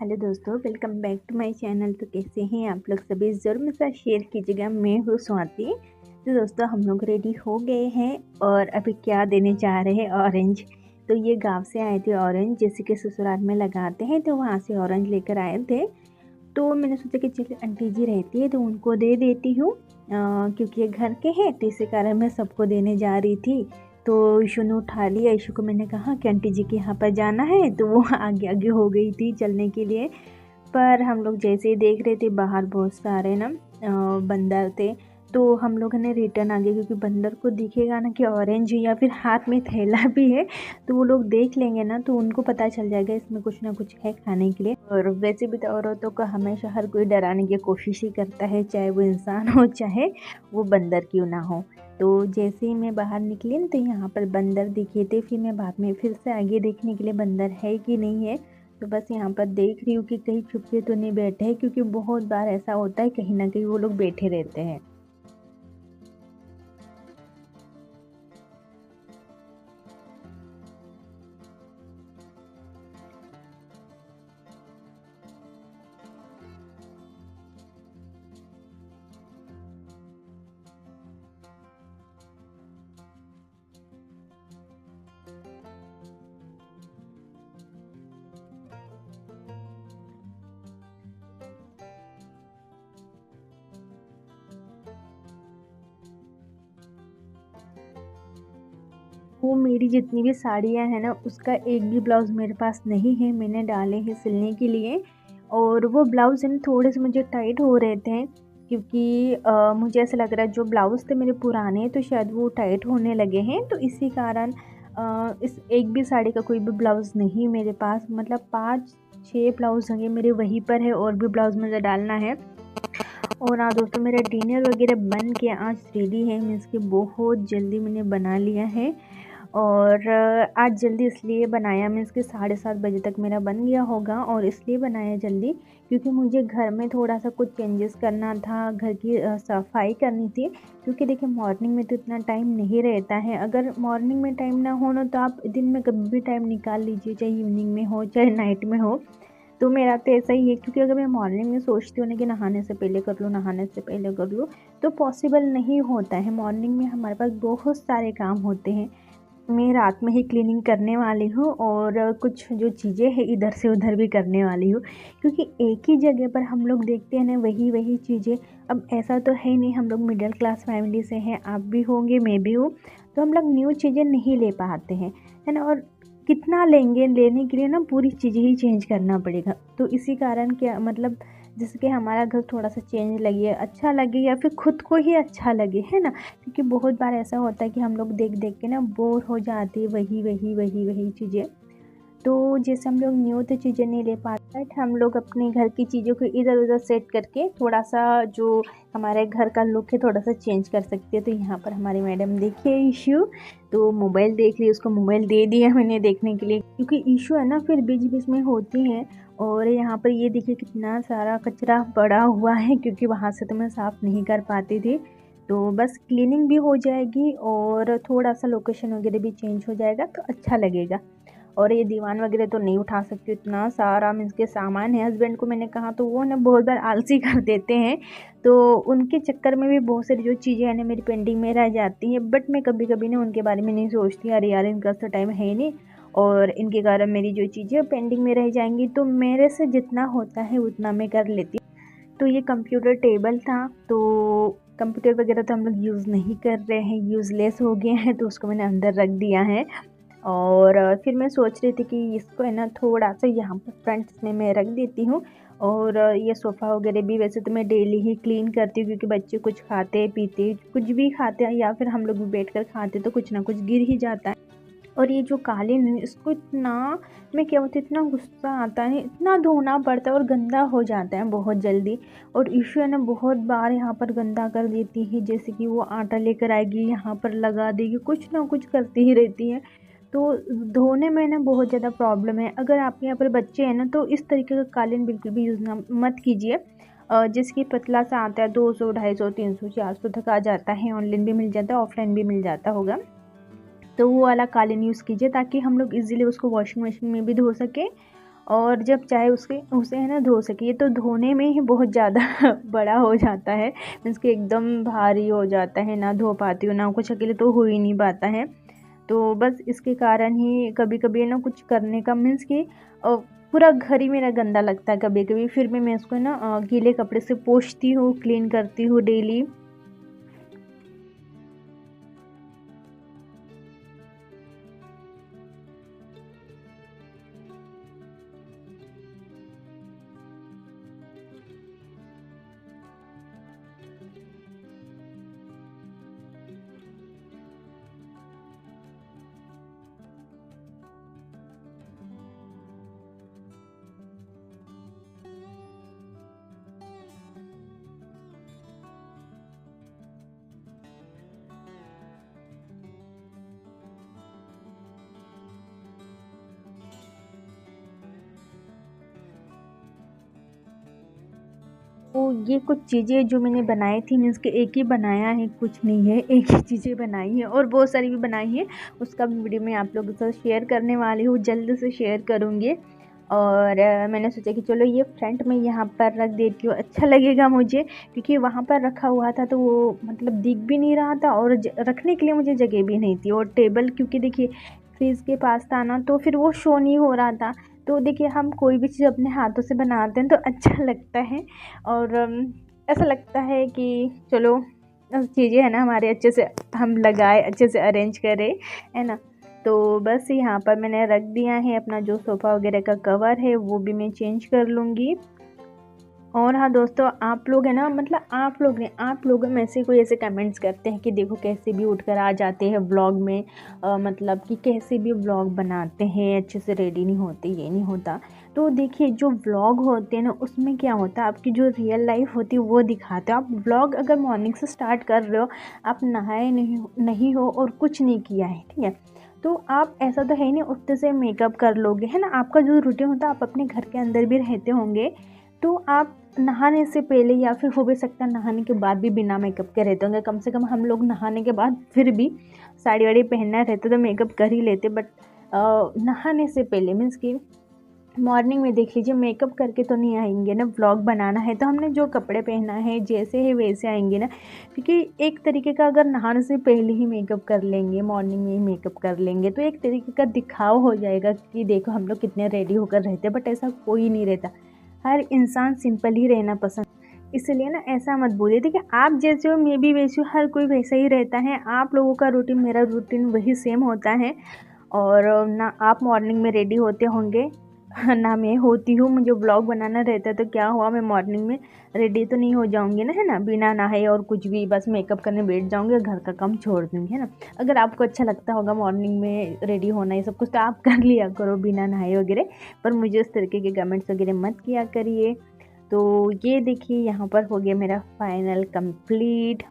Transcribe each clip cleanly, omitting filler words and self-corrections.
Hello दोस्तों, welcome back to my channel. तो कैसे हैं आप लोग सभी? ज़रूर मेरे साथ शेयर कीजिएगा। मैं हूँ स्वाति। तो दोस्तों, हम लोग रेडी हो गए हैं और अभी क्या देने जा रहे हैं? ऑरेंज। तो ये गांव से आए थे ऑरेंज, जैसे कि ससुराल में लगाते हैं, तो वहाँ से ऑरेंज लेकर आए थे। तो मैंने सोचा कि चलिए आंटी जी रहती है तो उनको दे देती हूँ, क्योंकि ये घर के हैं, तो इसी कारण मैं सबको देने जा रही थी। तो ईशु ने उठा लिया। ईशु को मैंने कहा कि आंटी जी के यहाँ पर जाना है, तो वो आगे आगे हो गई थी चलने के लिए। पर हम लोग जैसे ही देख रहे थे, बाहर बहुत सारे ना बंदर थे। तो हम लोगों ने रिटर्न आ गए, क्योंकि बंदर को दिखेगा ना कि ऑरेंज या फिर हाथ में थैला भी है, तो वो लोग देख लेंगे ना, तो उनको पता चल जाएगा इसमें कुछ ना कुछ है खाने के लिए। और वैसे भी तो औरतों को हमेशा हर कोई डराने की कोशिश ही करता है, चाहे वो इंसान हो चाहे वो बंदर क्यों ना हो। तो जैसे ही मैं बाहर निकली ना, तो यहाँ पर बंदर दिखे थे। फिर मैं बाद में फिर से आगे देखने के लिए बंदर है कि नहीं है। तो बस यहाँ पर देख रही हूँ कि कहीं छुप के तो नहीं बैठे हैं, क्योंकि बहुत बार ऐसा होता है कहीं ना कहीं वो लोग बैठे रहते हैं। वो मेरी जितनी भी साड़ियाँ हैं ना, उसका एक भी ब्लाउज़ मेरे पास नहीं है। मैंने डाले हैं सिलने के लिए, और वो ब्लाउज़ हैं थोड़े से मुझे टाइट हो रहे थे, क्योंकि मुझे ऐसा लग रहा है जो ब्लाउज़ थे मेरे पुराने, तो शायद वो टाइट होने लगे हैं। तो इसी कारण इस एक भी साड़ी का कोई भी ब्लाउज़ नहीं मेरे पास। मतलब 5-6 ब्लाउज़ होंगे मेरे वहीं पर है, और भी ब्लाउज़ मुझे डालना है। और हाँ दोस्तों, मेरा डिनर वगैरह बन के आज रेडी है। मीन्स कि बहुत जल्दी मैंने बना लिया है। और आज जल्दी इसलिए बनाया, मीन्स कि 7:30 बजे तक मेरा बन गया होगा। और इसलिए बनाया जल्दी क्योंकि मुझे घर में थोड़ा सा कुछ चेंजेस करना था, घर की सफाई करनी थी। क्योंकि देखिए, मॉर्निंग में तो इतना टाइम नहीं रहता है। अगर मॉर्निंग में टाइम ना हो ना, तो आप दिन में कभी भी टाइम निकाल लीजिए, चाहे इवनिंग में हो चाहे नाइट में हो। तो मेरा तो ऐसा ही है, क्योंकि अगर मैं मॉर्निंग में सोचती हूँ ना कि नहाने से पहले कर लूँ, नहाने से पहले कर लूँ, तो पॉसिबल नहीं होता है। मॉर्निंग में हमारे पास बहुत सारे काम होते हैं। मैं रात में ही क्लीनिंग करने वाली हूँ, और कुछ जो चीज़ें हैं इधर से उधर भी करने वाली हूँ, क्योंकि एक ही जगह पर हम लोग देखते हैं ना वही वही चीज़ें। अब ऐसा तो है नहीं, हम लोग मिडिल क्लास फैमिली से हैं, आप भी होंगे मैं भी हूँ, तो हम लोग न्यू चीज़ें नहीं ले पाते हैं, है ना। और कितना लेंगे, लेने के लिए ना पूरी चीज़ें ही चेंज करना पड़ेगा। तो इसी कारण क्या मतलब, जैसे कि हमारा घर थोड़ा सा चेंज लगे, अच्छा लगे, या फिर खुद को ही अच्छा लगे, है ना। क्योंकि बहुत बार ऐसा होता है कि हम लोग देख देख के ना बोर हो जाते हैं, वही वही वही वही चीज़ें। तो जैसे हम लोग न्यू तो चीज़ें नहीं ले पाते, बट हम लोग अपने घर की चीज़ों को इधर उधर सेट करके थोड़ा सा जो हमारे घर का लुक है थोड़ा सा चेंज कर सकते हैं। तो यहाँ पर हमारी मैडम देखिए इशू, तो मोबाइल देख रही है। उसको मोबाइल दे दिया मैंने देखने के लिए, क्योंकि इशू है ना फिर बीच बीच में होती है। और यहाँ पर ये देखिए कितना सारा कचरा पड़ा हुआ है, क्योंकि वहाँ से तो मैं साफ़ नहीं कर पाती थी। तो बस क्लीनिंग भी हो जाएगी और थोड़ा सा लोकेशन वगैरह भी चेंज हो जाएगा, तो अच्छा लगेगा। और ये दीवान वगैरह तो नहीं उठा सकती, इतना सारा मीन्स के सामान है। हस्बैंड को मैंने कहा तो वो ना बहुत बार आलसी कर देते हैं, तो उनके चक्कर में भी बहुत सारी जो चीज़ें हैं ना मेरी पेंडिंग में रह जाती हैं। बट मैं कभी कभी ना उनके बारे में नहीं सोचती, अरे यार इनका तो टाइम है ही नहीं, और इनके कारण मेरी जो चीज़ें पेंडिंग में रह जाएंगी। तो मेरे से जितना होता है उतना मैं कर लेती। तो ये कंप्यूटर टेबल था, तो कंप्यूटर वगैरह तो हम लोग यूज़ नहीं कर रहे हैं, यूज़लेस हो गए हैं, तो उसको मैंने अंदर रख दिया है। और फिर मैं सोच रही थी कि इसको है ना थोड़ा सा यहाँ पर फ्रंट में मैं रख देती हूँ। और ये सोफ़ा वगैरह भी वैसे तो मैं डेली ही क्लीन करती हूँ, क्योंकि बच्चे कुछ खाते पीते कुछ भी खाते हैं, या फिर हम लोग भी बैठकर खाते, तो कुछ ना कुछ गिर ही जाता है। और ये जो कालीन है इसको इतना, मैं क्या बोलती, इतना गुस्सा आता है, इतना धोना पड़ता है और गंदा हो जाता है बहुत जल्दी। और इशू है ना बहुत बार यहाँ पर गंदा कर देती है, जैसे कि वो आटा लेकर आएगी यहाँ पर लगा देगी, कुछ ना कुछ करती ही रहती है। तो धोने में ना बहुत ज़्यादा प्रॉब्लम है। अगर आपके यहाँ पर बच्चे हैं ना, तो इस तरीके का कालीन बिल्कुल भी यूज़ ना मत कीजिए। जिसकी पतला सा आता है, 200 250 300 400 तक आ जाता है, ऑनलाइन भी मिल जाता है, ऑफलाइन भी मिल जाता होगा। तो वो वाला कालीन यूज़ कीजिए, ताकि हम लोग इजीली उसको वॉशिंग मशीन में भी धो सकें, और जब चाहे उसे है ना धो सके। ये तो धोने में ही बहुत ज़्यादा बड़ा हो जाता है, मीन्स कि एकदम भारी हो जाता है, ना धो पाती हूँ ना कुछ, अकेले तो हो ही नहीं पाता है। तो बस इसके कारण ही कभी कभी ना कुछ करने का मीन्स कि पूरा घर ही मेरा गंदा लगता है कभी कभी, फिर भी मैं इसको ना गीले कपड़े से पोंछती हूँ, क्लीन करती हूँ डेली। तो ये कुछ चीज़ें जो मैंने बनाई थी, मीन्स कि एक ही बनाया है कुछ नहीं है, एक ही चीज़ें बनाई है और बहुत सारी भी बनाई है। उसका भी वीडियो मैं आप लोगों के साथ शेयर करने वाली हूँ, जल्द से शेयर करूँगी। और मैंने सोचा कि चलो ये फ्रंट में यहाँ पर रख देती हूँ, अच्छा लगेगा मुझे, क्योंकि वहाँ पर रखा हुआ था तो वो मतलब दिख भी नहीं रहा था और रखने के लिए मुझे जगह भी नहीं थी। और टेबल क्योंकि देखिए फ्रिज के पास था ना, तो फिर वो शो नहीं हो रहा था। तो देखिए हम कोई भी चीज़ अपने हाथों से बनाते हैं तो अच्छा लगता है, और ऐसा लगता है कि चलो चीज़ें है ना हमारे अच्छे से हम लगाए, अच्छे से अरेंज करें, है ना। तो बस यहाँ पर मैंने रख दिया है अपना जो सोफ़ा वगैरह का कवर है, वो भी मैं चेंज कर लूँगी। और हाँ दोस्तों, आप लोग है ना, मतलब आप लोगों में से कोई ऐसे कमेंट्स करते हैं कि देखो कैसे भी उठकर आ जाते हैं व्लॉग में, मतलब कि कैसे भी व्लॉग बनाते हैं, अच्छे से रेडी नहीं होते, ये नहीं होता। तो देखिए जो व्लॉग होते हैं ना, उसमें क्या होता है, आपकी जो रियल लाइफ होती है वो दिखाते हो। आप व्लॉग अगर मॉर्निंग से स्टार्ट कर रहे हो, आप नहाए नहीं हो और कुछ नहीं किया है, ठीक है, तो आप ऐसा तो है ही नहीं उठते से मेकअप कर लोगे, है ना। आपका जो रूटीन होता है, आप अपने घर के अंदर भी रहते होंगे, तो आप नहाने से पहले या फिर हो भी सकता है नहाने के बाद भी बिना मेकअप के रहते होंगे। कम से कम हम लोग नहाने के बाद फिर भी साड़ी वाड़ी पहनना रहता तो मेकअप कर ही लेते, बट नहाने से पहले मीन्स कि मॉर्निंग में देख लीजिए मेकअप करके तो नहीं आएंगे ना, व्लॉग बनाना है तो हमने जो कपड़े पहना है जैसे है वैसे आएंगे ना। क्योंकि एक तरीके का अगर नहाने से पहले ही मेकअप कर लेंगे, मॉर्निंग में ही मेकअप कर लेंगे, तो एक तरीके का दिखाव हो जाएगा कि देखो हम लोग कितने रेडी होकर रहते हैं, बट ऐसा कोई नहीं रहता। हर इंसान सिंपल ही रहना पसंद, इसलिए ना ऐसा मत बोलिए। देखिए आप जैसे हो मैं भी वैसी हूँ, हर कोई वैसा ही रहता है। आप लोगों का रूटीन मेरा रूटीन वही सेम होता है, और ना आप मॉर्निंग में रेडी होते होंगे ना मैं होती हूँ। मुझे व्लॉग बनाना रहता है तो क्या हुआ, मैं मॉर्निंग में रेडी तो नहीं हो जाऊँगी ना, है ना, बिना नहाए और कुछ भी बस मेकअप करने बैठ जाऊँगी और घर का काम छोड़ दूँगी, है ना। अगर आपको अच्छा लगता होगा मॉर्निंग में रेडी होना ये सब कुछ, तो आप कर लिया करो बिना नहाए वगैरह, पर मुझे उस तरीके के कमेंट्स वगैरह मत किया करिए। तो ये देखिए यहाँ पर हो गया मेरा फाइनल कंप्लीट।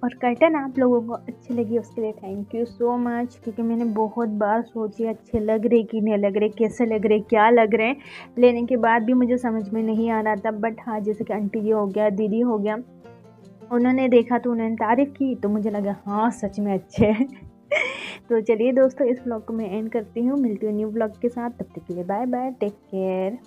और कर्टन आप लोगों को अच्छी लगी उसके लिए थैंक यू सो मच, क्योंकि मैंने बहुत बार सोची अच्छे लग रहे कि नहीं लग रहे, कैसे लग रहे, क्या लग रहे हैं। लेने के बाद भी मुझे समझ में नहीं आ रहा था, बट हाँ जैसे कि आंटी जी हो गया, दीदी हो गया, उन्होंने देखा तो उन्होंने तारीफ़ की तो मुझे लगा हाँ सच में अच्छे हैं। तो चलिए दोस्तों, इस ब्लॉग को मैं एंड करती हूँ, मिलती हूँ न्यू ब्लॉग के साथ, तब तक के लिए बाय बाय, टेक केयर।